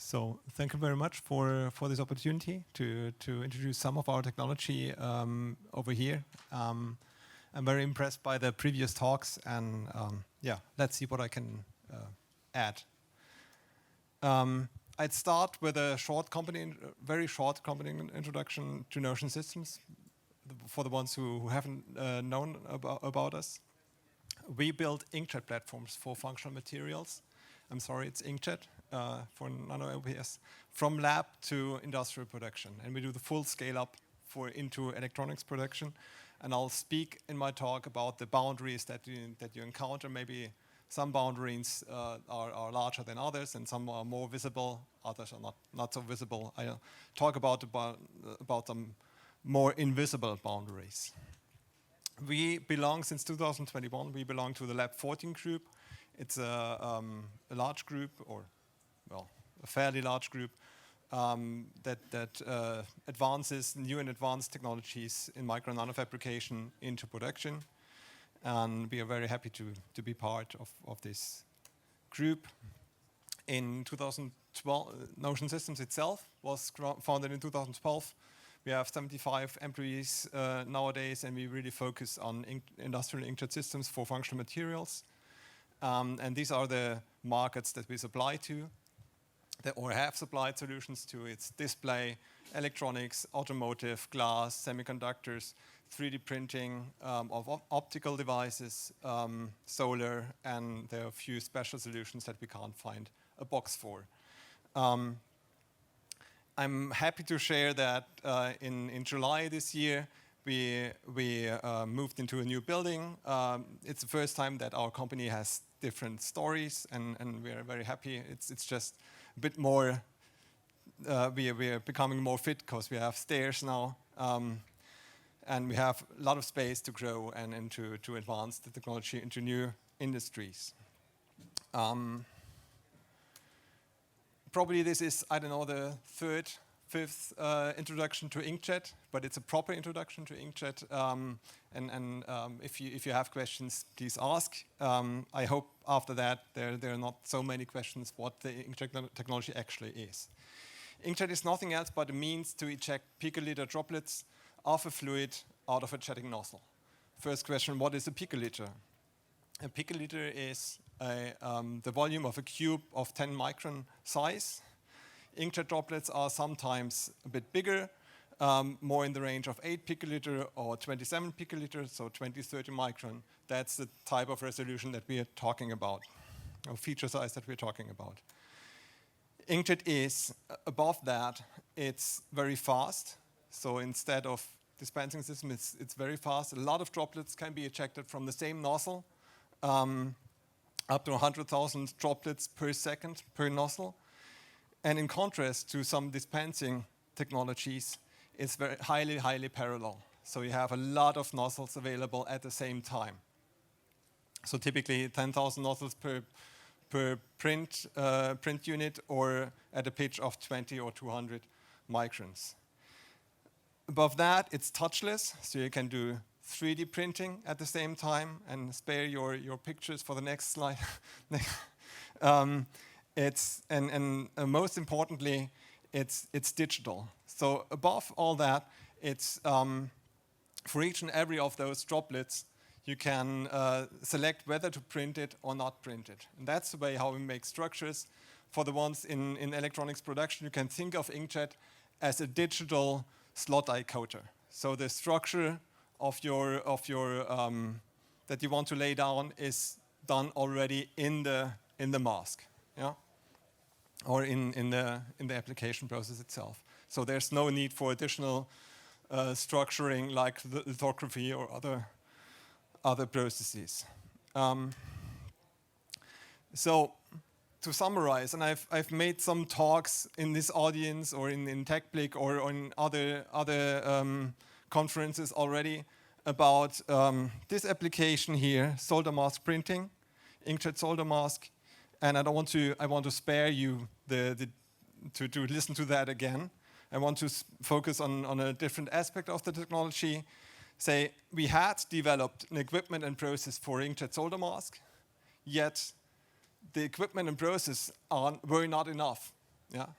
So thank you very much for this opportunity to introduce some of our technology over here. I'm very impressed by the previous talks, and yeah, let's see what I can add. I'd start with a very short company introduction to Notion Systems for the ones who haven't known about us. We build inkjet platforms for functional materials. I'm sorry, it's inkjet for nano-LPS, from lab to industrial production. And we do the full scale up into electronics production. And I'll speak in my talk about the boundaries that you encounter. Maybe some boundaries are larger than others, and some are more visible, others are not so visible. I'll talk about some more invisible boundaries. We belong, since 2021, we belong to the Lab 14 group. It's a large group, or well, a fairly large group that advances new and advanced technologies in micro and nano fabrication into production. And we are very happy to be part of this group. In 2012, Notion Systems itself was founded in 2012. We have 75 employees nowadays, and we really focus on industrial inkjet systems for functional materials. And these are the markets that we supply to, or have supplied solutions to. It's display, electronics, automotive, glass, semiconductors, 3D printing of optical devices, solar, and there are a few special solutions that we can't find a box for. I'm happy to share that in July this year, we moved into a new building. It's the first time that our company has different stories, and we are very happy. It's just a bit more, we are becoming more fit because we have stairs now, and we have a lot of space to grow and to advance the technology into new industries. Probably this is, I don't know, the fifth introduction to inkjet, but it's a proper introduction to inkjet. If you have questions, please ask. I hope after that there are not so many questions what the inkjet technology actually is. Inkjet is nothing else but a means to eject picoliter droplets of a fluid out of a jetting nozzle. First question, what is a picoliter? A picoliter is the volume of a cube of 10 micron size. Inkjet droplets are sometimes a bit bigger, more in the range of 8 picoliter or 27 picoliter, so 20-30 micron. That's the type of resolution that we are talking about, or feature size that we're talking about. Inkjet is above that, it's very fast. So instead of dispensing system, it's very fast. A lot of droplets can be ejected from the same nozzle, up to 100,000 droplets per second per nozzle. And in contrast to some dispensing technologies, it's very highly parallel. So you have a lot of nozzles available at the same time. So typically 10,000 nozzles per print unit, or at a pitch of 20 or 200 microns. Above that, it's touchless, so you can do 3D printing at the same time, and spare your pictures for the next slide. Most importantly, it's digital. So above all that, it's for each and every of those droplets, you can select whether to print it or not print it. And that's the way how we make structures. For the ones in electronics production, you can think of inkjet as a digital slot die coater. So the structure of your that you want to lay down is done already in the mask, yeah, or in the application process itself. So there's no need for additional structuring like the lithography or other processes. So to summarize, and I've made some talks in this audience or in TechBlick or on other conferences already about this application here, solder mask printing, inkjet solder mask, and I want to spare you to listen to that again. I want to focus on a different aspect of the technology. Say we had developed an equipment and process for inkjet solder mask, yet the equipment and process were not enough. Yeah,